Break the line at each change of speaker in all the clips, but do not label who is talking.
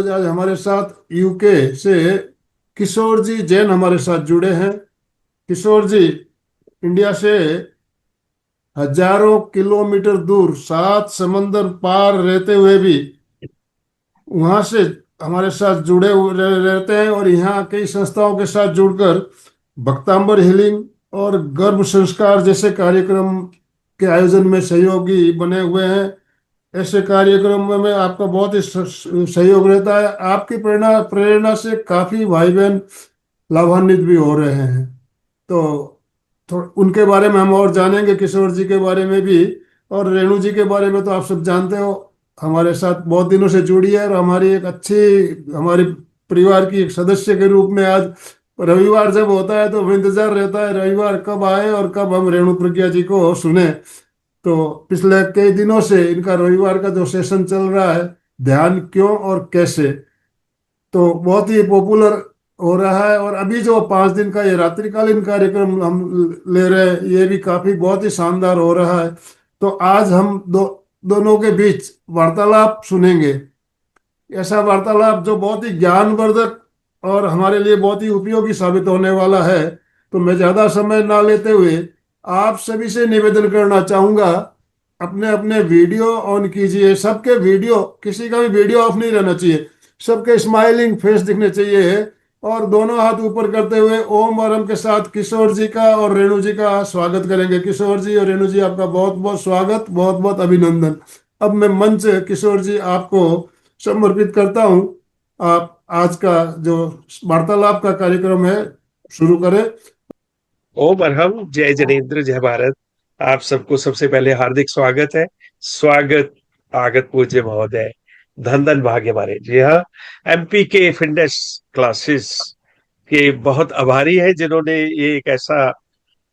आज हमारे साथ यूके से किशोर जी जैन हमारे साथ जुड़े हैं। किशोर जी इंडिया से हजारों किलोमीटर दूर, सात समंदर पार रहते हुए भी वहां से हमारे साथ जुड़े हुए रहते हैं, और यहाँ कई संस्थाओं के साथ जुड़कर भक्तांबर हीलिंग और गर्भ संस्कार जैसे कार्यक्रम के आयोजन में सहयोगी बने हुए हैं। ऐसे कार्यक्रम में आपका बहुत ही सहयोग रहता है। आपकी प्रेरणा प्रेरणा से काफी भाई बहन लाभान्वित भी हो रहे हैं। तो उनके बारे में हम और जानेंगे, किशोर जी के बारे में भी। और रेणु जी के बारे में तो आप सब जानते हो, हमारे साथ बहुत दिनों से जुड़ी है और हमारी एक अच्छी, हमारी परिवार की एक सदस्य के रूप में। आज रविवार जब होता है तो हमें इंतजार रहता है रविवार कब आए और कब हम रेणु प्रज्ञा जी को सुने। तो पिछले कई दिनों से इनका रविवार का जो सेशन चल रहा है, ध्यान क्यों और कैसे, तो बहुत ही पॉपुलर हो रहा है। और अभी जो 5 दिन का ये रात्रिकालीन कार्यक्रम हम ले रहे हैं, ये भी काफी बहुत ही शानदार हो रहा है। तो आज हम दोनों के बीच वार्तालाप सुनेंगे। ऐसा वार्तालाप जो बहुत ही ज्ञानवर्धक और हमारे लिए बहुत ही उपयोगी साबित होने वाला है। तो मैं ज्यादा समय ना लेते हुए आप सभी से निवेदन करना चाहूंगा, अपने अपने वीडियो ऑन कीजिए। सबके वीडियो, किसी का भी वीडियो ऑफ नहीं रहना चाहिए, सबके स्माइलिंग फेस दिखने चाहिए। और दोनों हाथ ऊपर करते हुए ओम और हम के साथ किशोर जी का और रेणु जी का स्वागत करेंगे। किशोर जी और रेणु जी, आपका बहुत बहुत स्वागत, बहुत बहुत अभिनंदन। अब मैं मंच किशोर जी आपको समर्पित करता हूं। आप आज का जो वार्तालाप का कार्यक्रम है शुरू करें।
ओम अरहम, जय जनेन्द्र, जय भारत। आप सबको सबसे पहले हार्दिक स्वागत है। स्वागत आगत पूज्य महोदय, धन धन भाग्य हमारे। जी हाँ, एमपी के फिटनेस क्लासेस के बहुत आभारी है जिन्होंने ये एक ऐसा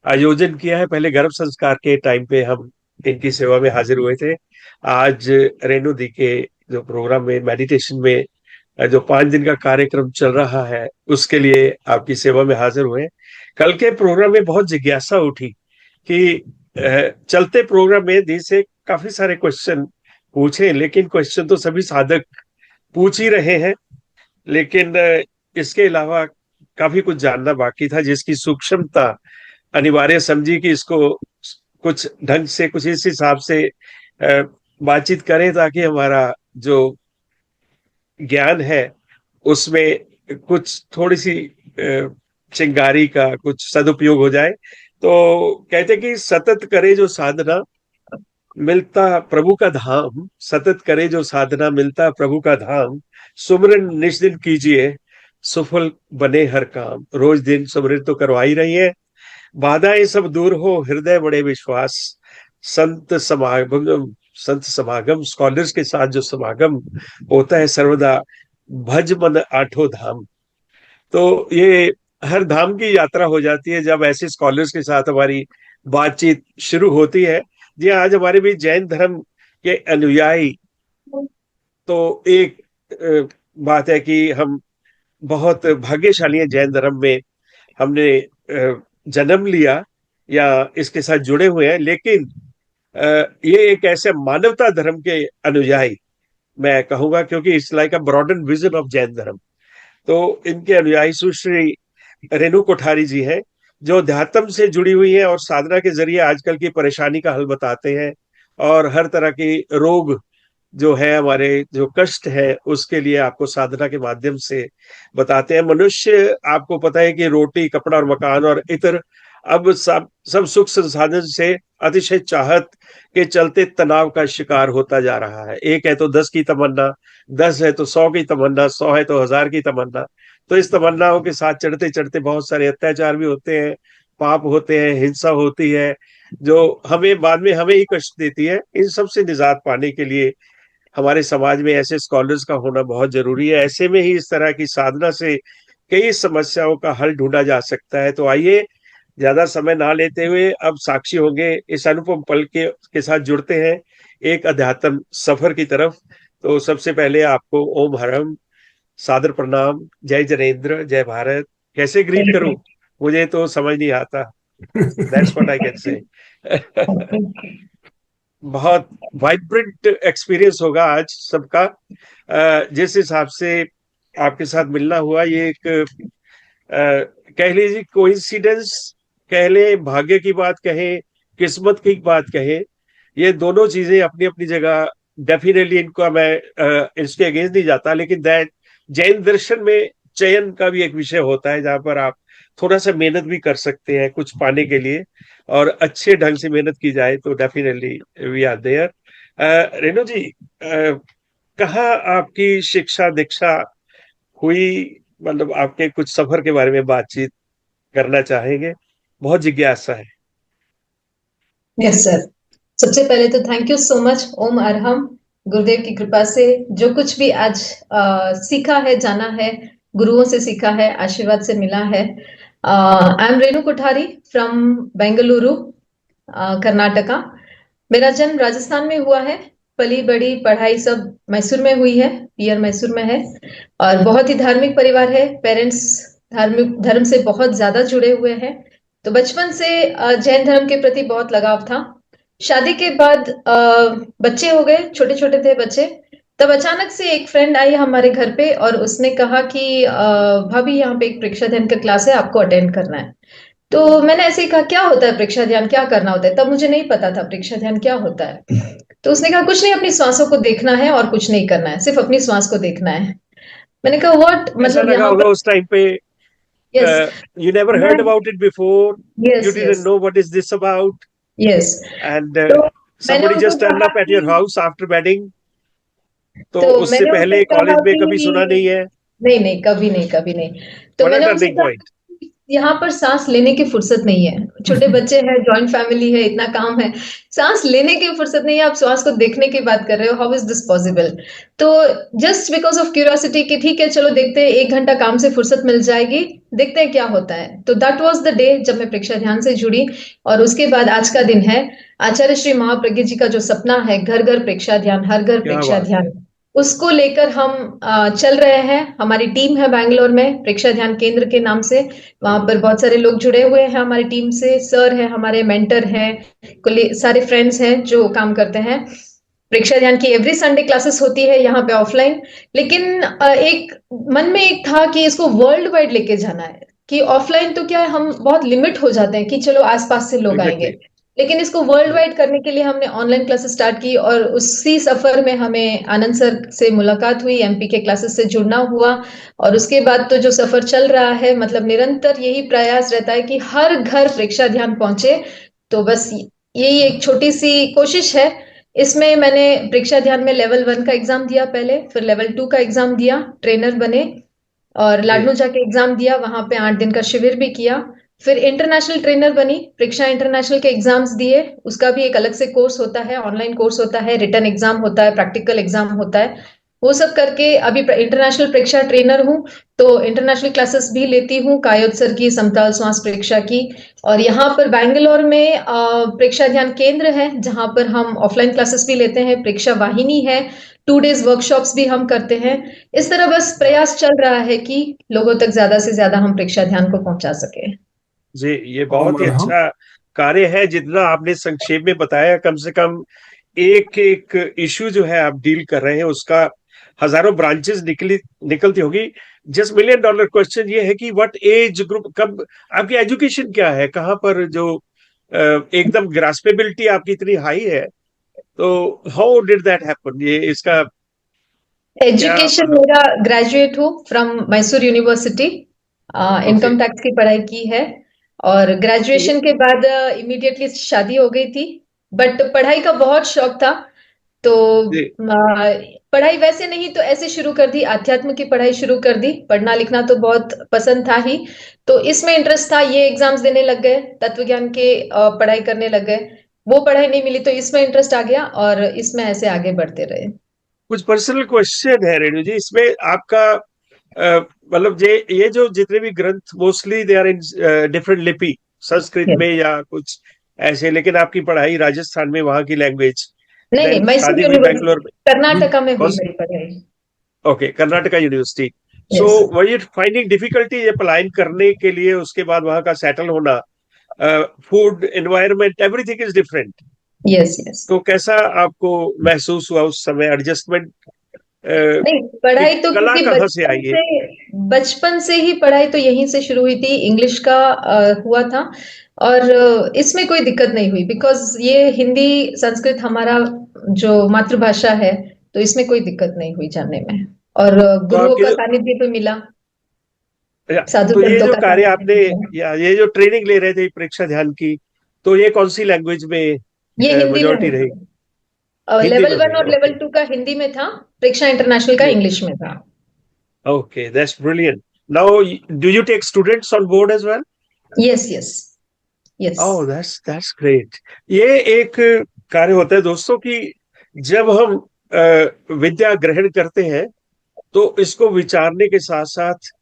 आयोजन किया है। पहले गर्भ संस्कार के टाइम पे हम इनकी सेवा में हाजिर हुए थे। आज रेणु दी के जो प्रोग्राम में मेडिटेशन में जो 5 दिन का कार्यक्रम चल रहा है, उसके लिए आपकी सेवा में हाजिर हुए। कल के प्रोग्राम में बहुत जिज्ञासा उठी कि चलते प्रोग्राम में दी से काफी सारे क्वेश्चन पूछे, लेकिन क्वेश्चन तो सभी साधक पूछ ही रहे हैं, लेकिन इसके अलावा काफी कुछ जानना बाकी था, जिसकी सूक्ष्मता अनिवार्य समझी कि इसको कुछ ढंग से, कुछ इस हिसाब से बातचीत करें ताकि हमारा जो ज्ञान है उसमें कुछ थोड़ी सी चिंगारी का कुछ सदुपयोग हो जाए। तो कहते कि सतत करे जो साधना, मिलता प्रभु का धाम। सतत करे जो साधना, मिलता प्रभु का धाम। सुमरन निज दिन कीजिए, सुफल बने हर काम। रोज दिन सुमरन तो करवा ही रही है। बाधाएं सब दूर हो, हृदय बड़े विश्वास। संत समागम, संत समागम, स्कॉलर्स के साथ जो समागम होता है सर्वदा, भज मन आठों धाम। तो ये हर धाम की यात्रा हो जाती है जब ऐसे स्कॉलर्स के साथ हमारी बातचीत शुरू होती है। जी, आज हमारे भी जैन धर्म के अनुयायी, तो एक बात है कि हम बहुत भाग्यशाली हैं। जैन धर्म में हमने जन्म लिया या इसके साथ जुड़े हुए हैं, लेकिन ये एक ऐसे मानवता धर्म के अनुयायी मैं कहूंगा, क्योंकि it's like a broaden vision of Jain धर्म। तो इनके अनुयायी सुश्री रेणु कोठारी जी हैं, जो अध्यात्म से जुड़ी हुई है और साधना के जरिए आजकल की परेशानी का हल बताते हैं। और हर तरह की रोग जो है, हमारे जो कष्ट है, उसके लिए आपको साधना के माध्यम से बताते हैं। मनुष्य, आपको पता है कि रोटी, कपड़ा और मकान और इतर अब सब सुख संसाधन से अतिशय चाहत के चलते तनाव का शिकार होता जा रहा है। एक है तो 10 की तमन्ना, 10 है तो 100 की तमन्ना, 100 है तो 1000 की तमन्ना। तो इस तमन्नाओं के साथ चढ़ते चढ़ते बहुत सारे अत्याचार भी होते हैं, पाप होते हैं, हिंसा होती है, जो हमें बाद में हमें ही कष्ट देती है। इन सब से निजात पाने के लिए हमारे समाज में ऐसे स्कॉलर्स का होना बहुत जरूरी है। ऐसे में ही इस तरह की साधना से कई समस्याओं का हल ढूंढा जा सकता है। तो आइए, ज्यादा समय ना लेते हुए अब साक्षी होंगे इस अनुपम पल के साथ जुड़ते हैं एक अध्यात्म सफर की तरफ। तो सबसे पहले आपको ओम हरम, सादर प्रणाम, जय जनेन्द्र, जय भारत। कैसे ग्रीट करूं, मुझे तो समझ नहीं आता। That's what I can say. बहुत वाइब्रेंट एक्सपीरियंस होगा आज सबका। जिस हिसाब से आपके साथ मिलना हुआ, ये एक कह लीजिए कोइंसिडेंस कह ले, भाग्य की बात कहें, किस्मत की बात कहें, ये दोनों चीजें अपनी अपनी जगह डेफिनेटली, इनको मैं इसके अगेंस्ट नहीं जाता, लेकिन दैट जैन दर्शन में चयन का भी एक विषय होता है जहां पर आप थोड़ा सा मेहनत भी कर सकते हैं कुछ पाने के लिए, और अच्छे ढंग से मेहनत की जाए तो definitely we are there. Renu ji, कहाँ आपकी शिक्षा दीक्षा हुई, मतलब आपके कुछ सफर के बारे में बातचीत करना चाहेंगे, बहुत जिज्ञासा है।
Yes sir. सबसे पहले तो थैंक यू सो मच। ओम अरहम। गुरुदेव की कृपा से जो कुछ भी आज सीखा है, जाना है, गुरुओं से सीखा है, आशीर्वाद से मिला है। I am Renu Kothari from Bengaluru, Karnataka. मेरा जन्म राजस्थान में हुआ है। पली बड़ी पढ़ाई सब मैसूर में हुई है, पियर मैसूर में है। और बहुत ही धार्मिक परिवार है। पेरेंट्स धार्मिक धर्म से बहुत ज्यादा जुड़े हुए हैं। तो बचपन से जैन धर्म के प्रति बहुत लगाव था। शादी के बाद बच्चे हो गए, छोटे छोटे थे बच्चे। तब अचानक से एक फ्रेंड आई हमारे घर पे और उसने कहा कि भाभी यहाँ पे एक प्रेक्षा ध्यान का क्लास है, आपको अटेंड करना है। तो मैंने ऐसे ही कहा क्या होता है प्रेक्षा ध्यान, क्या करना होता है? तब मुझे नहीं पता था प्रेक्षा ध्यान क्या होता है। तो उसने कहा कुछ नहीं, अपनी श्वासों को देखना है और कुछ नहीं करना है, सिर्फ अपनी श्वास को देखना है। मैंने कहा व्हाट,
ऐसा
मतलब
लगा
यहाँ
होगा
पर?
उस टाइम पे,
यस।
you never
मैं
heard about it before, you
yes
didn't
yes
know what is this about,
yes.
and
तो मैंने
somebody
उनको
just turned
कहा
up at
कि
your house after wedding, तो
तो
उससे
मैंने उनसे
पहले
कहा
कॉलेज में कभी सुना
कि
नहीं है।
नहीं नहीं, कभी नहीं, कभी नहीं। तो
व्हाट अ
मैंने उनसे
टर्निंग
कहा
पॉइंट।
कि यहाँ पर सांस लेने की फुर्सत नहीं है, छोटे बच्चे हैं, जॉइंट फैमिली है, इतना काम है, सांस लेने की फुर्सत नहीं है, आप श्वास को देखने की बात कर रहे हो, हाउ इज दिस पॉसिबल? तो जस्ट बिकॉज ऑफ क्यूरियोसिटी कि ठीक है चलो देखते हैं, 1 घंटा काम से फुर्सत मिल जाएगी, देखते हैं क्या होता है। तो दैट वाज द डे जब मैं प्रेक्षा ध्यान से जुड़ी। और उसके बाद आज का दिन है। आचार्य श्री महाप्रज्ञ जी का जो सपना है, घर घर प्रेक्षा ध्यान, हर घर
क्या
प्रेक्षा
बात है।
ध्यान, उसको लेकर हम चल रहे हैं। हमारी टीम है बैंगलोर में, प्रेक्षा ध्यान केंद्र के नाम से। वहां पर बहुत सारे लोग जुड़े हुए हैं हमारी टीम से, सर है हमारे, मेंटर हैं, सारे फ्रेंड्स हैं जो काम करते हैं। प्रेक्षा ध्यान की एवरी संडे क्लासेस होती है यहाँ पे ऑफलाइन। लेकिन एक मन में एक था कि इसको वर्ल्ड वाइड लेके जाना है, कि ऑफलाइन तो क्या है, हम बहुत लिमिट हो जाते हैं कि चलो आसपास से लोग आएंगे।
एग्जैक्टली।
लेकिन इसको वर्ल्ड वाइड करने के लिए हमने ऑनलाइन क्लासेस स्टार्ट की, और उसी सफर में हमें आनंद सर से मुलाकात हुई, एमपी के क्लासेस से जुड़ना हुआ। और उसके बाद तो जो सफर चल रहा है, मतलब निरंतर यही प्रयास रहता है कि हर घर प्रेक्षा ध्यान पहुंचे। तो बस यही एक छोटी सी कोशिश है। इसमें मैंने प्रेक्षा ध्यान में लेवल 1 का एग्जाम दिया पहले, फिर लेवल 2 का एग्जाम दिया, ट्रेनर बने। और
जी।
लाडनू जाके एग्जाम दिया, वहां पे 8 दिन का शिविर भी किया। फिर इंटरनेशनल ट्रेनर बनी, प्रेक्षा इंटरनेशनल के एग्जाम्स दिए। उसका भी एक अलग से कोर्स होता है, ऑनलाइन कोर्स होता है, रिटन एग्जाम होता है, प्रैक्टिकल एग्जाम होता है। वो सब करके अभी इंटरनेशनल प्रेक्षा ट्रेनर हूँ। तो इंटरनेशनल क्लासेस भी लेती हूँ, कायोद सर की, समताल श्वास प्रेक्षा की। और यहाँ पर बैंगलोर में प्रेक्षा ध्यान केंद्र है, जहां पर हम ऑफलाइन क्लासेस भी लेते हैं, प्रेक्षा वाहिनी है, 2 डेज वर्कशॉप्स भी हम करते हैं। इस तरह बस
हाँ।
प्रयास चल रहा है कि लोगों तक ज्यादा से ज्यादा हम प्रेक्षा ध्यान को पहुंचा सके।
जी, ये
ओम
बहुत ही
अरहम।
अच्छा कार्य है, जितना आपने संक्षेप में बताया। कम से कम एक एक इश्यू जो है आप डील कर रहे हैं, उसका हजारों ब्रांचेस निकलती होगी। जस्ट मिलियन डॉलर क्वेश्चन ये है कि व्हाट एज ग्रुप, कब आपकी एजुकेशन क्या है, कहाँ पर जो एकदम ग्रास्पेबिलिटी आपकी इतनी हाई है, तो हाउ डिड दैट हैपन, ये इसका क्या
एजुकेशन
मतलब।
मेरा ग्रेजुएट हूँ from Mysore university,
okay.
Income tax की पढ़ाई की है। और ग्रेजुएशन के बाद इमीडिएटली शादी हो गई थी। बट पढ़ाई का बहुत शौक था। तो
जी।
पढ़ाई वैसे नहीं तो ऐसे शुरू कर दी, आध्यात्म की पढ़ाई शुरू कर दी। पढ़ना लिखना तो बहुत पसंद था ही, तो इसमें इंटरेस्ट था। ये एग्जाम्स देने लग गए, तत्व ज्ञान के पढ़ाई करने लग गए। वो पढ़ाई नहीं मिली तो इसमें इंटरेस्ट आ गया, और इसमें ऐसे आगे बढ़ते रहे।
कुछ पर्सनल क्वेश्चन है रेणु जी इसमें आपका, मतलब ये जो जितने भी ग्रंथ mostly they are in different लिपि, संस्कृत
Yes.
में या कुछ ऐसे, लेकिन आपकी पढ़ाई राजस्थान में, वहां की लैंग्वेज,
नहीं नहीं,
देन
मैसूर
शादी हुई
यूनिवर्सिटी
बैंगलोर में।
कर्नाटका में
कौन
हुई मेरी पढ़ाई।
Okay, Karnataka university. So
yes.
Were you finding difficulty ये पलायन करने के लिए, उसके बाद वहां का सेटल होना, food environment everything is different.
Yes yes.
तो कैसा आपको महसूस हुआ उस समय? एडजस्टमेंट
नहीं,
की
पढ़ाई तो
कला
क्योंकि
कहाँ से आई है?
बचपन से ही पढ़ाई तो यहीं से शुरू हुई थी, इंग्लिश का हुआ था। और इसमें कोई दिक्कत नहीं हुई, बिकॉज ये हिंदी संस्कृत हमारा जो मातृभाषा है, तो इसमें कोई दिक्कत नहीं हुई जानने में। और
तो
गुरुओं
आपके
का
जो
सानिध्य भी मिला, साधु
तो ये
संतों
जो
का
कार्य
सानिध्य
आपने,
भी मिला।
या ये जो ट्रेनिंग ले रहे थे परीक्षा ध्यान की, तो ये कौन सी लैंग्वेज में
ये हिंदी में
मेजोरिटी रही?
हुई।
हिंदी में
लेवल वन
हुई,
और लेवल
ओके।
टू का हिंदी में था, परीक्षा इंटरनेशनल का इंग्लिश में था।
Okay, that's brilliant. Now, do you take students on board as well?
Yes yes yes.
Oh, that's great. ये एक कार्य होता है दोस्तों कि जब हम विद्या ग्रहण करते हैं, तो इसको विचारने के साथ साथ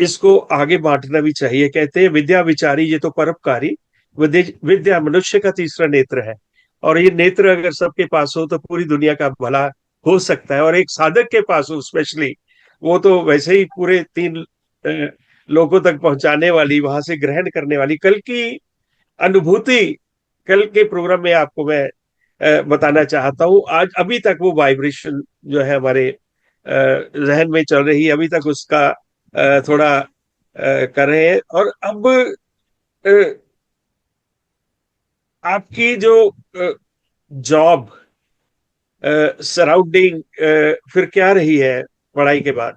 इसको आगे बांटना भी चाहिए। कहते हैं विद्या विचारी ये तो परोपकारी। विद्या मनुष्य का तीसरा नेत्र है, और ये नेत्र अगर सबके पास हो तो पूरी दुनिया का भला हो सकता है। और एक साधक के पास हो स्पेशली, वो तो वैसे ही पूरे तीन लोगों तक पहुंचाने वाली, वहां से ग्रहण करने वाली कल की अनुभूति। कल के प्रोग्राम में आपको मैं बताना चाहता हूँ, आज अभी तक वो वाइब्रेशन जो है हमारे जहन में चल रही है, अभी तक उसका थोड़ा कर रहे हैं। और अब अ, आपकी जो जॉब सराउंडिंग फिर क्या रही है पढ़ाई के बाद?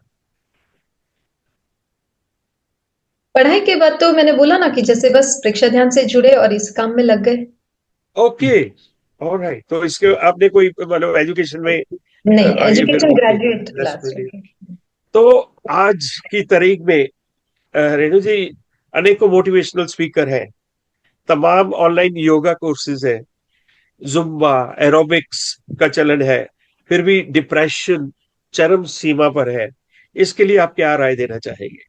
पढ़ाई के बाद तो मैंने बोला ना कि जैसे बस परीक्षा ध्यान से जुड़े और इस काम में लग गए।
Okay, alright. तो इसके आपने कोई मतलब एजुकेशन में
नहीं,
आगे फिर,
education
okay,
graduate
that's
last
brilliant.
Year.
तो आज की तारीख में रेणु जी, अनेकों मोटिवेशनल स्पीकर हैं, तमाम ऑनलाइन योगा कोर्सेज है, जुम्बा एरोबिक्स का चलन है, फिर भी डिप्रेशन चरम सीमा पर है। इसके लिए आप क्या राय देना चाहेंगे?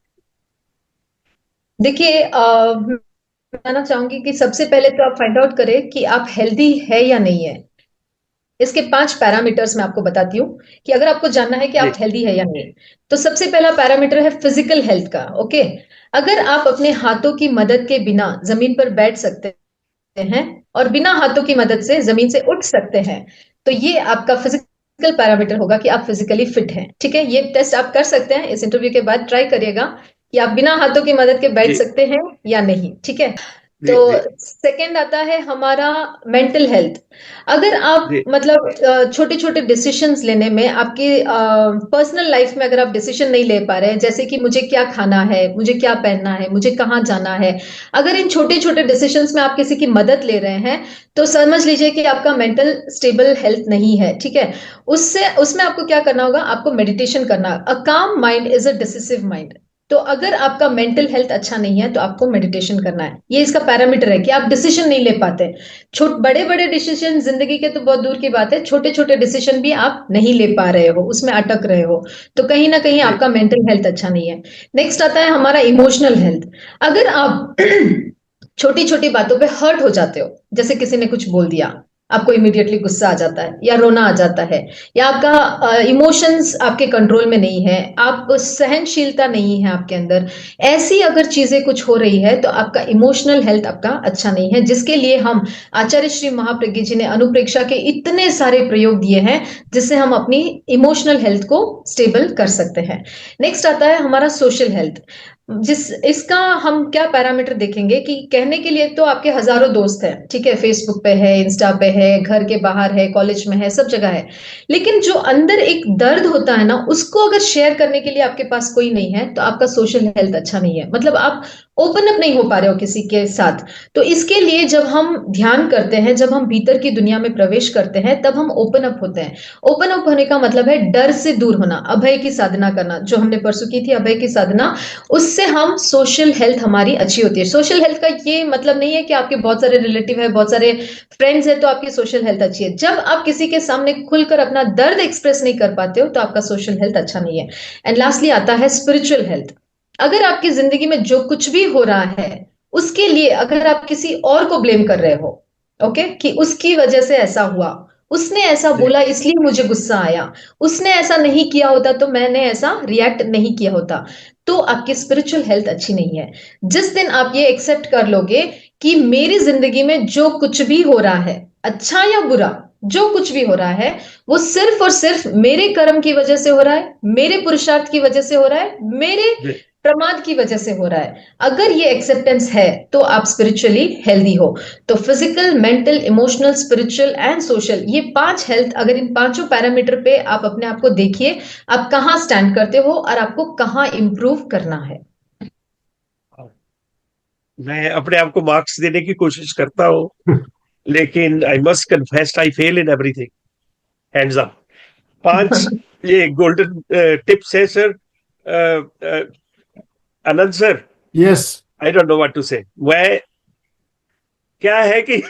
देखिए, मैं बताना चाहूंगी कि सबसे पहले तो आप फाइंड आउट करें कि आप हेल्दी है या नहीं है। इसके 5 पैरामीटर्स मैं आपको बताती हूँ कि अगर आपको जानना है कि
जी
आप हेल्दी है या नहीं। तो सबसे पहला पैरामीटर है फिजिकल हेल्थ का। ओके, अगर आप अपने हाथों की मदद के बिना जमीन पर बैठ सकते हैं और बिना हाथों की मदद से जमीन से उठ सकते हैं, तो ये आपका फिजिकल पैरामीटर होगा कि आप फिजिकली फिट हैं। ठीक है, ये टेस्ट आप कर सकते हैं, इस इंटरव्यू के बाद ट्राई करिएगा कि आप बिना हाथों की मदद के बैठ
जी
सकते हैं या नहीं। ठीक है। तो
जी जी
सेकंड आता है हमारा मेंटल हेल्थ। अगर आप
जी
मतलब छोटे छोटे डिसीजंस लेने में, आपकी पर्सनल लाइफ में अगर आप डिसीजन नहीं ले पा रहे हैं, जैसे कि मुझे क्या खाना है, मुझे क्या पहनना है, मुझे कहाँ जाना है, अगर इन छोटे छोटे डिसीजंस में आप किसी की मदद ले रहे हैं, तो समझ लीजिए कि आपका मेंटल स्टेबल हेल्थ नहीं है। ठीक है। उससे उसमें आपको क्या करना होगा, आपको मेडिटेशन करना। A calm mind is a decisive mind. तो अगर आपका मेंटल हेल्थ अच्छा नहीं है, तो आपको मेडिटेशन करना है। ये इसका पैरामीटर है कि आप डिसीजन नहीं ले पाते। छोट बड़े बड़े डिसीजन जिंदगी के तो बहुत दूर की बात है, छोटे छोटे डिसीजन भी आप नहीं ले पा रहे हो, उसमें अटक रहे हो, तो कहीं ना कहीं
जी
आपका मेंटल हेल्थ अच्छा नहीं है। नेक्स्ट आता है हमारा इमोशनल हेल्थ। अगर आप छोटी छोटी बातों पे हर्ट हो जाते हो, जैसे किसी ने कुछ बोल दिया, आपको इमीडिएटली गुस्सा आ जाता है या रोना आ जाता है, या आपका इमोशंस आपके कंट्रोल में नहीं है, आप सहनशीलता नहीं है आपके अंदर, ऐसी अगर चीजें कुछ हो रही है, तो आपका इमोशनल हेल्थ आपका अच्छा नहीं है, जिसके लिए हम आचार्य श्री महाप्रज्ञ जी ने अनुप्रेक्षा के इतने सारे प्रयोग दिए हैं, जिससे हम अपनी इमोशनल हेल्थ को स्टेबल कर सकते हैं। नेक्स्ट आता है हमारा सोशल हेल्थ। जिस इसका हम क्या पैरामीटर देखेंगे कि कहने के लिए तो आपके हजारों दोस्त हैं, ठीक है, फेसबुक पे है, इंस्टा पे है, घर के बाहर है, कॉलेज में है, सब जगह है, लेकिन जो अंदर एक दर्द होता है ना, उसको अगर शेयर करने के लिए आपके पास कोई नहीं है, तो आपका सोशल हेल्थ अच्छा नहीं है। मतलब आप ओपन अप नहीं हो पा रहे हो किसी के साथ। तो इसके लिए जब हम ध्यान करते हैं, जब हम भीतर की दुनिया में प्रवेश करते हैं, तब हम ओपन अप होते हैं। ओपन अप होने का मतलब है डर से दूर होना, अभय की साधना करना, जो हमने परसों की थी अभय की साधना। उससे हम सोशल हेल्थ हमारी अच्छी होती है। सोशल हेल्थ का ये मतलब नहीं है कि आपके बहुत सारे रिलेटिव है, बहुत सारे फ्रेंड्स है, तो आपकी सोशल हेल्थ अच्छी है। जब आप किसी के सामने खुलकर अपना दर्द एक्सप्रेस नहीं कर पाते हो, तो आपका सोशल हेल्थ अच्छा नहीं है। एंड लास्टली आता है स्पिरिचुअल हेल्थ। अगर आपकी जिंदगी में जो कुछ भी हो रहा है, उसके लिए अगर आप किसी और को ब्लेम कर रहे हो, ओके, कि उसकी वजह से ऐसा हुआ, उसने ऐसा
जी
बोला इसलिए मुझे गुस्सा आया, उसने ऐसा नहीं किया होता तो मैंने ऐसा रिएक्ट नहीं किया होता, तो आपकी स्पिरिचुअल हेल्थ अच्छी नहीं है। जिस दिन आप ये एक्सेप्ट कर लोगे कि मेरी जिंदगी में जो कुछ भी हो रहा है, अच्छा या बुरा, जो कुछ भी हो रहा है वो सिर्फ और सिर्फ मेरे कर्म की वजह से हो रहा है, मेरे पुरुषार्थ की वजह से हो रहा है, मेरे
जी।
प्रमाद की वजह से हो रहा है। अगर ये एक्सेप्टेंस है तो आप स्पिरिचुअली हेल्दी हो। तो physical, mental, emotional, spiritual and social, ये 5 हेल्थ, अगर इन पांचों पैरामीटर पे आप अपने आप को देखिए, आप कहाँ स्टैंड करते हो और आपको कहाँ इंप्रूव करना है।
मैं अपने आप को मार्क्स देने की कोशिश करता हूँ, लेकिन I must confess I fail in everything. Hands up. 5 ये गोल्डन टिप्स है sir. Anand sir,
yes.
I don't know what to say. मैं, क्या है कि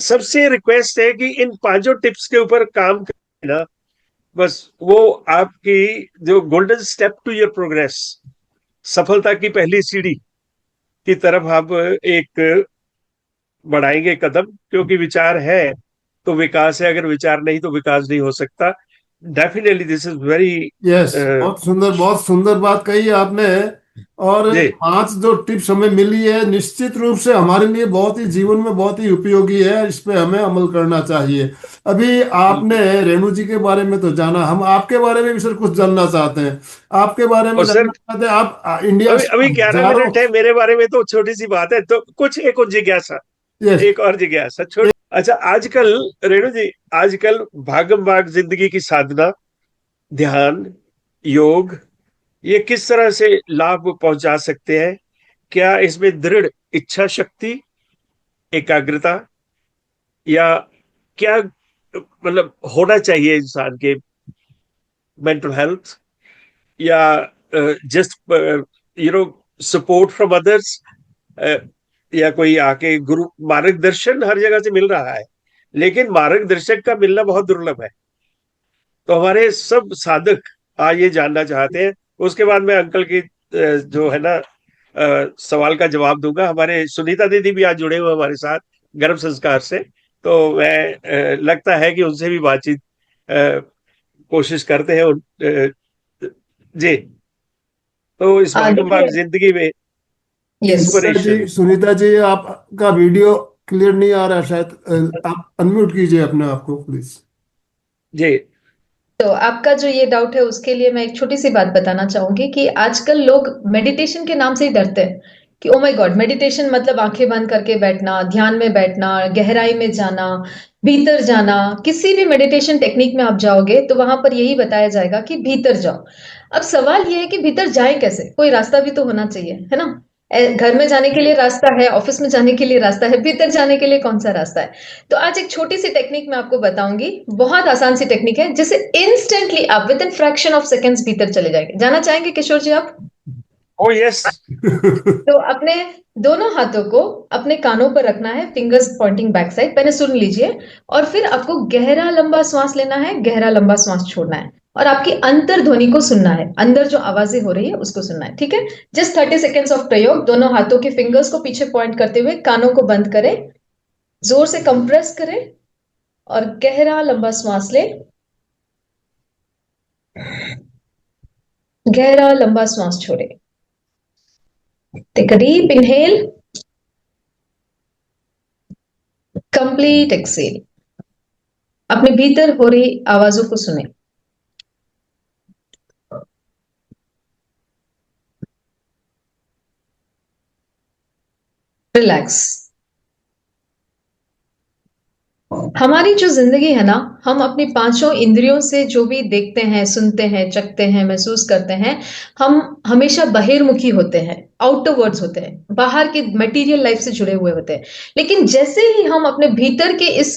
सबसे रिक्वेस्ट है कि इन 5 टिप्स के ऊपर काम करना, बस वो आपकी जो golden step to your progress, सफलता की पहली सीढ़ी की तरफ आप एक बढ़ाएंगे कदम। क्योंकि विचार है तो विकास है, अगर विचार नहीं तो विकास नहीं हो सकता। Definitely this is very.
Yes, बहुत सुंदर बात कही आपने। और
जी।
5 जो टिप्स हमें मिली है, निश्चित रूप से हमारे लिए बहुत ही जीवन में बहुत ही उपयोगी है। इस पे हमें अमल करना चाहिए। अभी आपने
बिल्कुल।
रेणु जी के बारे में तो जाना, हम आपके बारे में भी सर कुछ जानना चाहते हैं। आपके बारे में
और सर,
जानना चाहते हैं। आप इंडिया
अभी
से
अभी 11
हजारों।
मिनट है मेरे बारे में, तो छोटी सी बात है, तो कुछ एक और जिज्ञासा,
यस।
एक और जिज्ञासा छोटी। अच्छा, आजकल रेणु जी, आजकल भागम भाग जिंदगी की साधना, ध्यान, योग, ये किस तरह से लाभ पहुंचा सकते हैं? क्या इसमें दृढ़ इच्छा शक्ति, एकाग्रता, या क्या मतलब होना चाहिए इंसान के, मेंटल हेल्थ, या जस्ट सपोर्ट फ्रॉम अदर्स, या कोई आके गुरु मार्गदर्शन हर जगह से मिल रहा है, लेकिन मार्गदर्शक का मिलना बहुत दुर्लभ है। तो हमारे सब साधक आज ये जानना चाहते हैं। उसके बाद मैं अंकल की जो है ना सवाल का जवाब दूंगा। हमारे सुनीता दीदी भी आज जुड़े हुए हमारे साथ गर्भ संस्कार से, तो मैं लगता है कि उनसे भी बातचीत कोशिश करते हैं जी। तो इस भागम भाग
देखिए,
जिंदगी में
यस।
इंस्पिरेशन।
सुनीता जी, आपका वीडियो क्लियर नहीं आ रहा शायद। आप अनम्यूट कीजिए अपने आप को प्लीज।
जी।
तो आपका जो ये डाउट है उसके लिए मैं एक छोटी सी बात बताना चाहूंगी कि आजकल लोग मेडिटेशन के नाम से ही डरते हैं कि ओ माय गॉड, मेडिटेशन मतलब आंखें बंद करके बैठना, ध्यान में बैठना, गहराई में जाना, भीतर जाना। किसी भी मेडिटेशन टेक्निक में आप जाओगे तो वहां पर यही बताया जाएगा कि भीतर जाओ। अब सवाल ये है कि भीतर जाए कैसे? कोई रास्ता भी तो होना चाहिए, है ना? घर में जाने के
जी।
लिए रास्ता है, ऑफिस में जाने के लिए रास्ता है, भीतर जाने के लिए कौन सा रास्ता है? तो आज एक छोटी सी टेक्निक मैं आपको बताऊंगी, बहुत आसान सी टेक्निक है जिसे इंस्टेंटली आप with in fraction of seconds भीतर चले जाएंगे। जाना चाहेंगे किशोर जी आप?
ओ यस।
तो अपने दोनों हाथों को अपने कानों पर रखना है, फिंगर्स पॉइंटिंग बैक साइड, पहले सुन लीजिए। और फिर आपको गहरा लंबा श्वास लेना है, गहरा लंबा श्वास छोड़ना है, और आपकी अंतर ध्वनि को सुनना है, अंदर जो आवाजें हो रही है उसको सुनना है। ठीक है? जस्ट 30 सेकेंड्स ऑफ प्रयोग। दोनों हाथों के फिंगर्स को पीछे पॉइंट करते हुए कानों को बंद करें, जोर से कंप्रेस करें और गहरा लंबा श्वास लें। गहरा लंबा श्वास छोड़े। Take a deep inhale, complete exhale. अपने भीतर हो रही आवाजों को सुने। रिलैक्स। हमारी जो जिंदगी है ना, हम अपनी पांचों इंद्रियों से जो भी देखते हैं, सुनते हैं, चखते हैं, महसूस करते हैं, हम हमेशा बहिर्मुखी होते हैं, आउटरवर्ड्स होते हैं, बाहर की मटेरियल लाइफ से जुड़े हुए होते हैं। लेकिन जैसे ही हम अपने भीतर के इस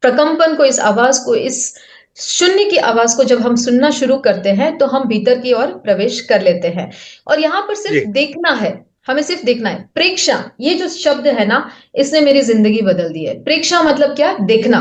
प्रकंपन को, इस आवाज को, इस शून्य की आवाज को जब हम सुनना शुरू करते हैं तो हम भीतर की ओर प्रवेश कर लेते हैं। और यहां पर सिर्फ
जी।
देखना है, हमें सिर्फ देखना है। प्रेक्षा, ये जो शब्द है ना, इसने मेरी जिंदगी बदल दी है। प्रेक्षा मतलब क्या? देखना।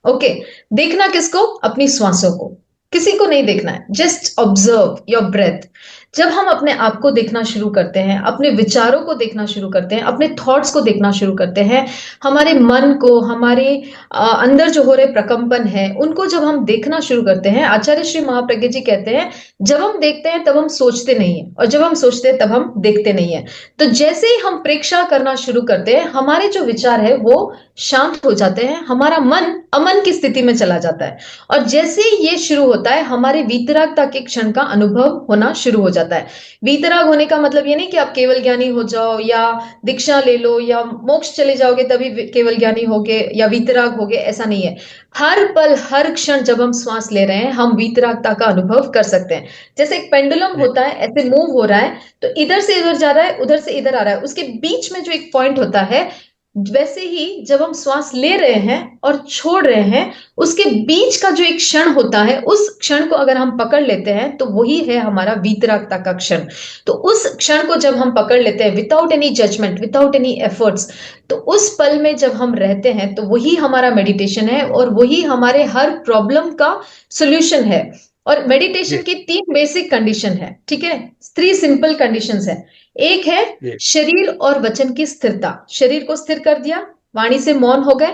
ओके। देखना किसको? अपनी श्वासों को। किसी को नहीं देखना है, जस्ट ऑब्जर्व योर ब्रेथ। जब हम अपने आप को देखना शुरू करते हैं, अपने विचारों को देखना शुरू करते हैं, अपने थॉट्स को देखना शुरू करते हैं, हमारे मन को, हमारे अंदर जो हो रहे प्रकंपन है उनको जब हम देखना शुरू करते हैं, आचार्य श्री महाप्रज्ञ जी कहते हैं, जब हम देखते हैं तब हम सोचते नहीं है, और जब हम सोचते हैं तब हम देखते नहीं है। तो जैसे ही हम प्रेक्षा करना शुरू करते हैं, हमारे जो विचार है वो शांत हो जाते हैं, हमारा मन अमन की स्थिति में चला जाता है। और जैसे ही ये शुरू होता है, हमारे वीतरागता के क्षण का अनुभव होना शुरू हो जाता है। वीतराग होने का मतलब ये नहीं कि आप केवल ज्ञानी हो जाओ, या दीक्षा ले लो, या मोक्ष चले जाओगे तभी केवल ज्ञानी होगे या वीतराग होगे, ऐसा नहीं है। हर पल हर क्षण जब हम श्वास ले रहे हैं, हम वीतरागता का अनुभव कर सकते हैं। जैसे एक पेंडुलम होता है, ऐसे मूव हो रहा है, तो इधर से इधर जा रहा है, उधर से इधर आ रहा है, उसके बीच में जो एक पॉइंट होता है, वैसे ही जब हम श्वास ले रहे हैं और छोड़ रहे हैं, उसके बीच का जो एक क्षण होता है, उस क्षण को अगर हम पकड़ लेते हैं तो वही है हमारा वीतरागता का क्षण। तो उस क्षण को जब हम पकड़ लेते हैं without any judgment, without any efforts, तो उस पल में जब हम रहते हैं तो वही हमारा मेडिटेशन है, और वही हमारे हर प्रॉब्लम का सोल्यूशन है। और मेडिटेशन
जी
की 3 बेसिक कंडीशन है, ठीक है, 3 सिंपल कंडीशंस है। एक है
जी
शरीर और वचन की स्थिरता, शरीर को स्थिर कर दिया, वाणी से मौन हो गए,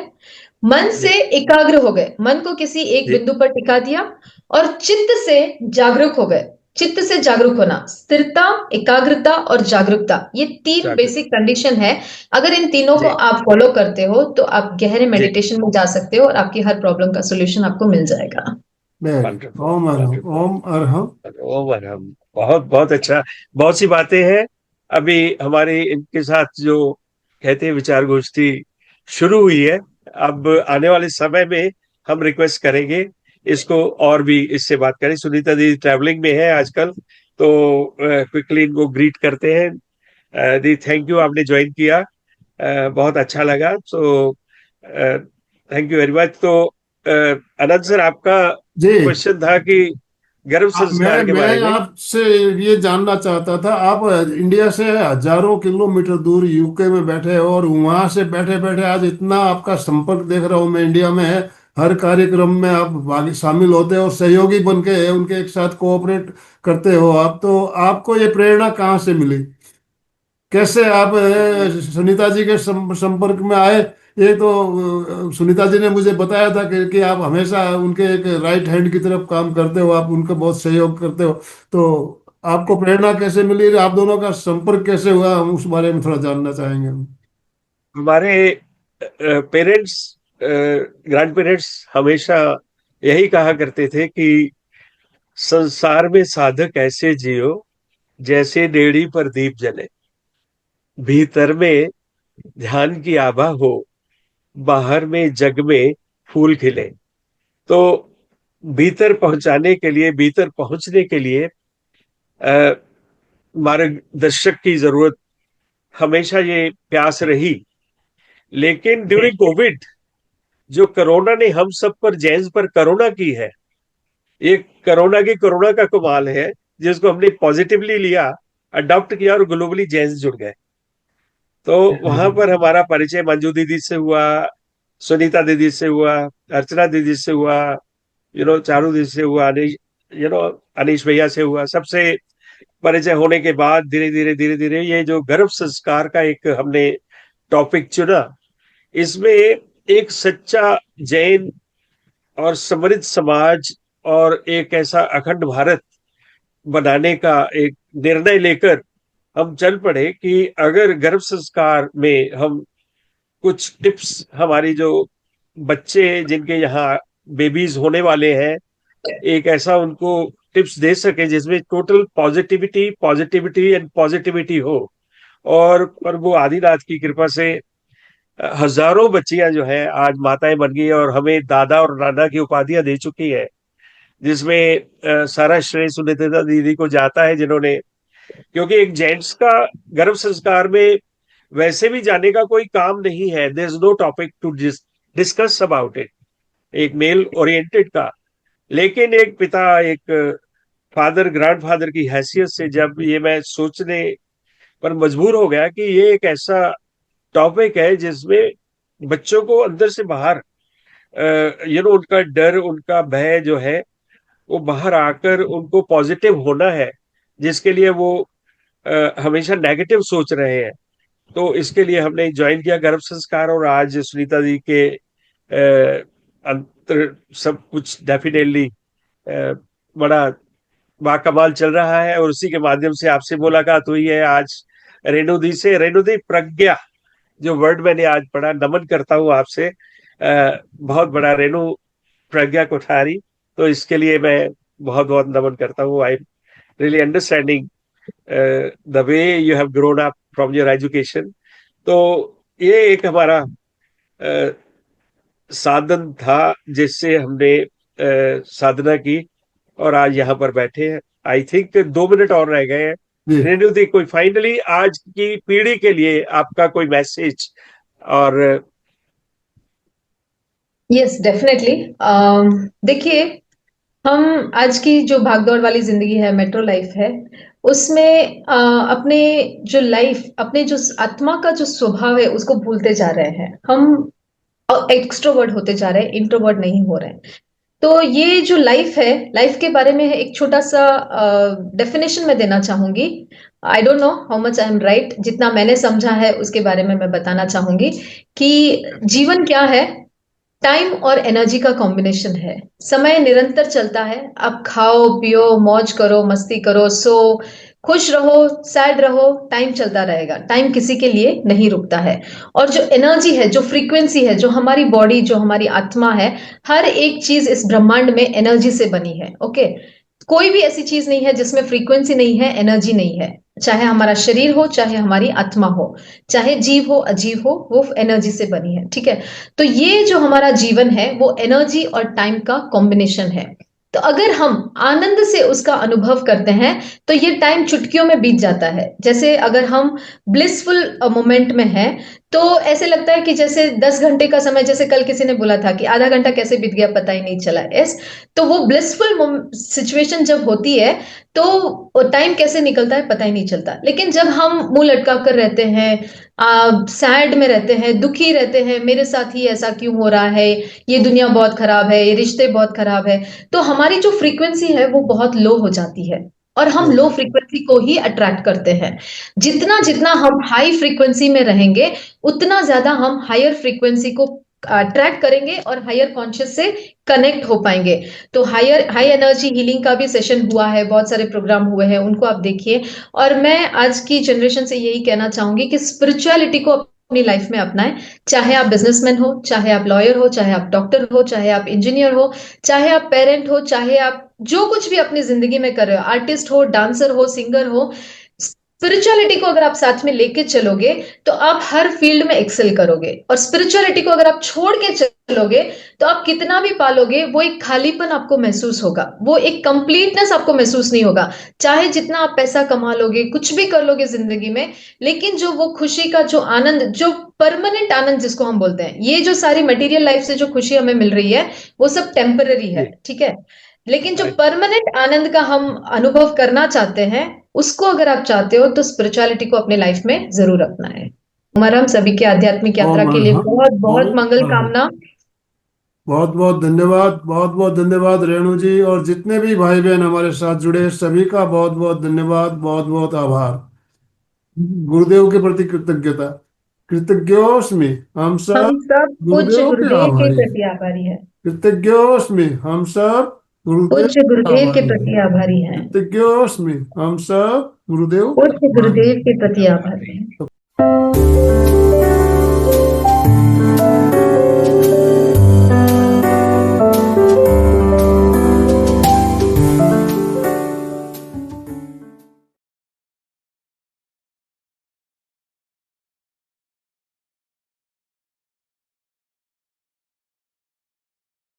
मन से
जी
एकाग्र हो गए, मन को किसी एक
जी
बिंदु पर टिका दिया, और चित्त से जागरूक हो गए। चित्त से जागरूक होना, स्थिरता, एकाग्रता और जागरूकता, ये 3
जागरूक
बेसिक कंडीशन है। अगर इन तीनों को
जी
आप फॉलो करते हो तो आप गहरे
जी
मेडिटेशन में जा सकते हो, और आपकी हर प्रॉब्लम का सोल्यूशन आपको मिल जाएगा।
वेरी
वंडरफुल
ओम अरहम,
वंडरफुल
ओम अरहम।
ओवर हम बहुत बहुत अच्छा। बहुत सी बातें हैं अभी हमारे इनके साथ जो कहते हैं विचार गोष्ठी शुरू हुई है। अब आने वाले समय में हम रिक्वेस्ट करेंगे इसको और भी इससे बात करें। सुनीता दी ट्रैवलिंग में है आजकल, तो क्विकली इनको ग्रीट करते हैं। दी थैंक यू, आपने ज्वाइन किया, बहुत अच्छा लगा। तो थैंक यू वेरी मच। तो अनंत सर, आपका
जी,
क्वेश्चन था कि गर्भ
मैं
संस्कार के
मैं
बारे में।
आपसे ये जानना चाहता था, आप इंडिया से हजारों किलोमीटर दूर यूके में बैठे हो, और वहां से बैठे बैठे आज इतना आपका संपर्क देख रहा हूँ मैं इंडिया में है। हर कार्यक्रम में आप भागी शामिल होते हो और सहयोगी बन के उनके एक साथ कोऑपरेट करते हो आप। तो आपको ये प्रेरणा कहाँ से मिली? कैसे आप सुनीता जी के संपर्क में आए? ये तो सुनीता जी ने मुझे बताया था कि आप हमेशा उनके एक राइट हैंड की तरफ काम करते हो, आप उनका बहुत सहयोग करते हो। तो आपको प्रेरणा कैसे मिली, आप दोनों का संपर्क कैसे हुआ, हम उस बारे में थोड़ा जानना चाहेंगे।
हमारे पेरेंट्स, ग्रैंड पेरेंट्स हमेशा यही कहा करते थे कि संसार में साधक ऐसे जियो जैसे डेड़ी पर दीप जले, भीतर में ध्यान की आभा हो, बाहर में जग में फूल खिले। तो भीतर पहुंचाने के लिए, भीतर पहुंचने के लिए मार्गदर्शक की जरूरत हमेशा ये प्यास रही। लेकिन ड्यूरिंग कोविड, जो कोरोना ने हम सब पर, जेंस पर कोरोना की है, ये कोरोना की कोरोना का कमाल है, जिसको हमने पॉजिटिवली लिया, अडॉप्ट किया, और ग्लोबली जेंस जुड़ गए। तो वहां पर हमारा परिचय मंजू दीदी से हुआ, सुनीता दीदी से हुआ, अर्चना दीदी से हुआ, चारू दीदी से हुआ, अनिश, अनिश भैया से हुआ। सबसे परिचय होने के बाद धीरे धीरे धीरे धीरे ये जो गर्भ संस्कार का एक हमने टॉपिक चुना, इसमें एक सच्चा जैन और समृद्ध समाज और एक ऐसा अखंड भारत बनाने का एक निर्णय लेकर हम चल पड़े कि अगर गर्भ संस्कार में हम कुछ टिप्स, हमारी जो बच्चे जिनके यहाँ बेबीज होने वाले हैं, एक ऐसा उनको टिप्स दे सके जिसमें total positivity positivity and positivity हो। और प्रभु आदिनाथ की कृपा से हजारों बच्चियां जो हैं आज माताएं बन गई और हमें दादा और नाना की उपाधियां दे चुकी है, जिसमें सारा श्रेय सुनीता दीदी को जाता है, जिन्होंने, क्योंकि एक जेंट्स का गर्भ संस्कार में वैसे भी जाने का कोई काम नहीं है, there is no topic to discuss about it, एक मेल ओरिएंटेड का। लेकिन एक पिता, एक फादर, ग्रैंडफादर की हैसियत से जब ये मैं सोचने पर मजबूर हो गया कि ये एक ऐसा टॉपिक है जिसमें बच्चों को अंदर से बाहर, उनका डर, उनका भय जो है, वो बाहर आकर उनको पॉजिटिव होना है। जिसके लिए वो हमेशा नेगेटिव सोच रहे हैं। तो इसके लिए हमने ज्वाइन किया गर्भ संस्कार, और आज सुनीता जी के अंतर सब कुछ डेफिनेटली बड़ा बाकमाल चल रहा है, और उसी के माध्यम से आपसे मुलाकात हुई है आज रेणु दी से। रेणु दी, प्रज्ञा जो वर्ड मैंने आज पढ़ा, नमन करता हूँ आपसे, बहुत बड़ा रेणु प्रज्ञा कोठारी, तो इसके लिए मैं बहुत बहुत नमन करता हूँ। I really understanding the way you have grown up from your education. तो ये एक हमारा साधन था जिससे हमने साधना की, और आज यहाँ पर बैठे हैं। आई थिंक 2 मिनट और रह गए हैं।
जी।
रेणु दी, कोई फाइनली आज की पीढ़ी के लिए आपका कोई मैसेज? और
यस, डेफिनेटली। देखिए, हम आज की जो भागदौड़ वाली जिंदगी है, मेट्रो लाइफ है, उसमें अपने जो लाइफ, अपने जो आत्मा का जो स्वभाव है उसको भूलते जा रहे हैं। हम एक्सट्रोवर्ट होते जा रहे हैं, इंट्रोवर्ट नहीं हो रहे हैं। तो ये जो लाइफ है, लाइफ के बारे में एक छोटा सा डेफिनेशन मैं देना चाहूंगी। आई don't know how much I am right, जितना मैंने समझा है उसके बारे में मैं बताना चाहूंगी कि जीवन क्या है। टाइम और एनर्जी का कॉम्बिनेशन है। समय निरंतर चलता है। आप खाओ पियो, मौज करो, मस्ती करो, सो, खुश रहो, सैड रहो, टाइम चलता रहेगा। टाइम किसी के लिए नहीं रुकता है। और जो एनर्जी है, जो फ्रीक्वेंसी है, जो हमारी बॉडी, जो हमारी आत्मा है, हर एक चीज इस ब्रह्मांड में एनर्जी से बनी है। ओके, कोई भी ऐसी चीज नहीं है जिसमें फ्रीक्वेंसी नहीं है, एनर्जी नहीं है। चाहे हमारा शरीर हो, चाहे हमारी आत्मा हो, चाहे जीव हो अजीव हो, वो एनर्जी से बनी है। ठीक है, तो ये जो हमारा जीवन है वो एनर्जी और टाइम का कॉम्बिनेशन है। तो अगर हम आनंद से उसका अनुभव करते हैं तो ये टाइम चुटकियों में बीत जाता है। जैसे अगर हम ब्लिसफुल मोमेंट में हैं तो ऐसे लगता है कि जैसे 10 घंटे का समय, जैसे कल किसी ने बोला था कि आधा घंटा कैसे बीत गया पता ही नहीं चला। यस, तो वो ब्लिसफुल सिचुएशन जब होती है तो टाइम कैसे निकलता है पता ही नहीं चलता। लेकिन जब हम मुंह लटका कर रहते हैं, सैड में रहते हैं, दुखी रहते हैं, मेरे साथ ही ऐसा क्यों हो रहा है, ये दुनिया बहुत खराब है, ये रिश्ते बहुत खराब है, तो हमारी जो फ्रीक्वेंसी है वो बहुत लो हो जाती है, और हम लो फ्रीक्वेंसी को ही अट्रैक्ट करते हैं। जितना जितना हम हाई फ्रीक्वेंसी में रहेंगे उतना ज्यादा हम हायर फ्रीक्वेंसी को अट्रैक्ट करेंगे और हायर कॉन्शियस से कनेक्ट हो पाएंगे। तो हाई एनर्जी हीलिंग का भी सेशन हुआ है, बहुत सारे प्रोग्राम हुए हैं, उनको आप देखिए। और मैं आज की जनरेशन से यही कहना चाहूंगी कि स्पिरिचुअलिटी को अपनी लाइफ में अपनाएं। चाहे आप बिजनेसमैन हो, चाहे आप लॉयर हो, चाहे आप डॉक्टर हो, चाहे आप इंजीनियर हो, चाहे आप पेरेंट हो, चाहे आप जो कुछ भी अपनी जिंदगी में कर रहे हो, आर्टिस्ट हो, डांसर हो, सिंगर हो, स्पिरिचुअलिटी को अगर आप साथ में लेके चलोगे तो आप हर फील्ड में एक्सेल करोगे। और स्पिरिचुअलिटी को अगर आप छोड़ के चलोगे तो आप कितना भी पालोगे, वो एक खालीपन आपको महसूस होगा, वो एक कंप्लीटनेस आपको महसूस नहीं होगा। चाहे जितना आप पैसा कमा लोगे, कुछ भी कर लोगे जिंदगी में, लेकिन जो वो खुशी का जो आनंद, जो परमानेंट आनंद जिसको हम बोलते हैं, ये जो सारी मटेरियल लाइफ से जो खुशी हमें मिल रही है वो सब टेम्पररी है। ठीक है, लेकिन जो परमानेंट आनंद का हम अनुभव करना चाहते हैं, उसको अगर आप चाहते हो तो स्पिरिचुअलिटी को अपने लाइफ में जरूर अपनाएं। उमर, हम सभी के आध्यात्मिक यात्रा के लिए बहुत बहुत मंगल कामना।
बहुत बहुत धन्यवाद, बहुत बहुत धन्यवाद रेणु जी, और जितने भी भाई बहन हमारे साथ जुड़े सभी का बहुत बहुत धन्यवाद, बहुत बहुत आभार। गुरुदेव के प्रति कृतज्ञता, कृतज्ञोस्मि हम सब
हम सब पूज्य
गुरुदेव के
गुरुदेव के
आभारी,
प्रति आभारी हैं।
कृतज्ञोस्मि हम सब गुरुदेव
पूज्य
के
गुरुदेव के
आभारी
प्रति
हैं,
आभारी हैं।
कृतज्ञोस्मि हम सब गुरुदेव के
पूज्य
आभारी
गुरुदेव
हैं।
के प्रति आभारी हैं।